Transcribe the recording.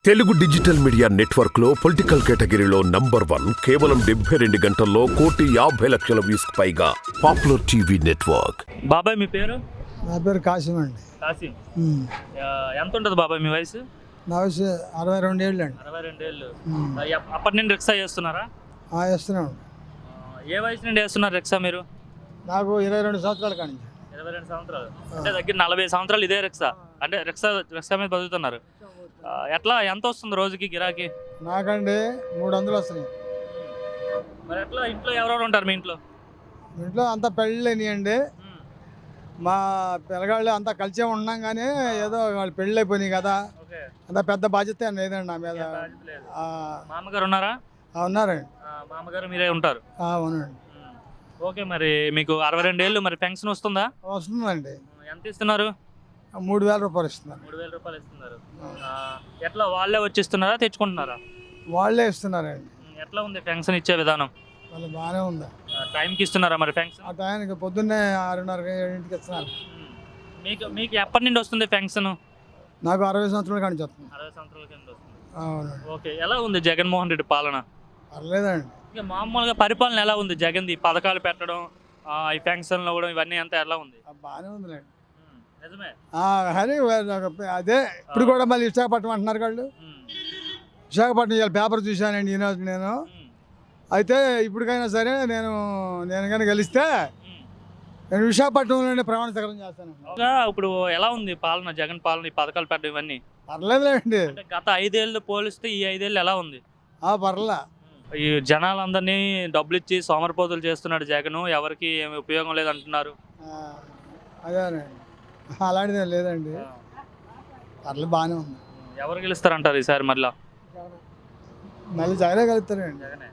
Telugu digital media network లో political కేటగిరీలో number 1 కేవలం 72 గంటల్లో 1,50,00,000 వ్యూస్ పైగా పాపులర్ టీవీ నెట్వర్క్. బాబాయ్ మీ పేరు? నా పేరు కాసిం అండి. కాసిం. ఎంత ఉంటుంది బాబాయ్ మీ వయసు? నా వయసు 62 ఏళ్ళు అండి. 62 ఏళ్ళు. అప్పటి నుండి రిక్షా చేస్తున్నారా? వేస్తున్నాను. ఏ వయసు నుండి వేస్తున్నారు రిక్షా మీరు? నాకు 22 సంవత్సరాల కానీ. 22 సంవత్సరాలు అంటే దగ్గర 40 సంవత్సరాలు ఇదే రిక్షా, అంటే రిక్షా మీద బతుకుతున్నారు. ఎంత వస్తుంది రోజుకి గిరాకీ? నాకండి 300 వస్తున్నాయి. మరి ఎట్లా ఇంట్లో ఎవరెవరు ఉంటారు మీ ఇంట్లో? ఇంట్లో అంతా పెళ్ళిని అండి. మా పిల్లగాళ్ళు అంతా కలిసే ఉన్నాం కానీ ఏదో వాళ్ళు పెళ్ళి అయిపోయినాయి కదా, అంత పెద్ద బాధ్యత ఏం లేదండి నా మీద. మామగారు ఉన్నారా? ఉన్నారండి. మామగారు మీరే ఉంటారు? అవునండి. ఓకే, మరి మీకు 62 ఏళ్ళు, మరి పెన్షన్ వస్తుందా? వస్తుందండి. ఎంత ఇస్తున్నారు? 3,000 రూపాయలు ఇస్తున్నారు. 3,000 రూపాయలు ఇస్తున్నారు. ఎట్లా వాళ్ళే వచ్చిస్తున్నారా తెచ్చుకుంటున్నారా? వాళ్ళే ఇస్తున్నారండి. ఎట్లా ఉంది పెన్షన్ ఇచ్చే విధానం? వాళ్ళు బాగానే ఉంది. టైంకి ఇస్తున్నారా మరి పెన్షన్? ఆ టైంకి పొద్దున్నే 6:30 ఇస్తున్నారు. మీకు ఎప్పటి నుండి వస్తుంది పెన్షన్? నాకు 60 సంవత్సరాల కానీ వస్తుంది. 60 సంవత్సరాల కింద వస్తుంది. అవునండి. ఓకే, ఎలా ఉంది జగన్మోహన్ రెడ్డి పాలన? పర్లేదండి. ఇంకా మామూలుగా పరిపాలన ఎలా ఉంది జగన్ది? పథకాలు పెట్టడం, ఈ పెన్షన్లు కూడా ఇవన్నీ అంతా ఎలా ఉంది? బాగానే ఉందిలేండి. నిజమే. కానీ అదే ఇప్పుడు కూడా మళ్ళీ విశాఖపట్నం అంటున్నారు వాళ్ళు. విశాఖపట్నం ఇవాళ పేపర్ చూశానండి ఈరోజు నేను. అయితే ఇప్పటికైనా సరే నేను కానీ గెలిస్తే నేను విశాఖపట్నంలోనే ప్రమాణ స్వీకారం చేస్తాను. ఇప్పుడు ఎలా ఉంది పాలన, జగన్ పాలన, ఈ పథకాలు పెట్టడం ఇవన్నీ? పర్లేదులేండి. గత 5 ఏళ్ళు పోలిస్తే ఈ 5 ఏళ్ళు ఎలా ఉంది? పర్లే. ఈ జనాలందరినీ డబ్బులు ఇచ్చి సోమరిపోతులు చేస్తున్నాడు జగన్, ఎవరికి ఏమి ఉపయోగం లేదంటున్నారు. అదేనండి, అలాంటిదే లేదండి. పర్లేదు, బాగానే ఉంది. ఎవరు గెలుస్తారంటారు ఈసారి? మళ్ళీ జగనే కలుగుతారండి. జగనే.